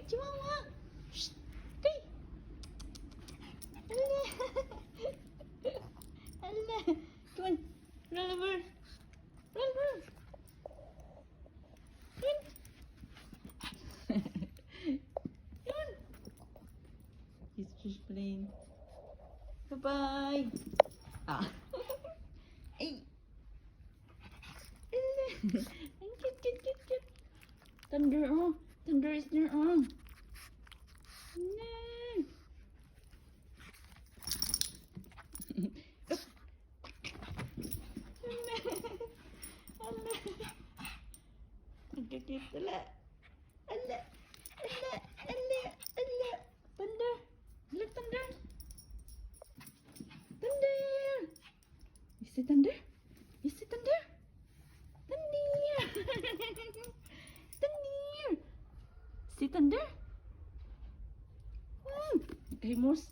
Chihuahua. Shh. Okay. Allah. Allah. Come on. Roll over. Roll over. Come on. Come on. He's just playing. Bye-bye. Ah. Ay. Allah. Cute. Thunder, oh. Thunder is there, oh. No. Allah. Ang cute pala. Allah. Thunder. Look, thunder. Thunder. You see thunder? You see thunder? Thunder. Thunder. See thunder? Okay, Moose.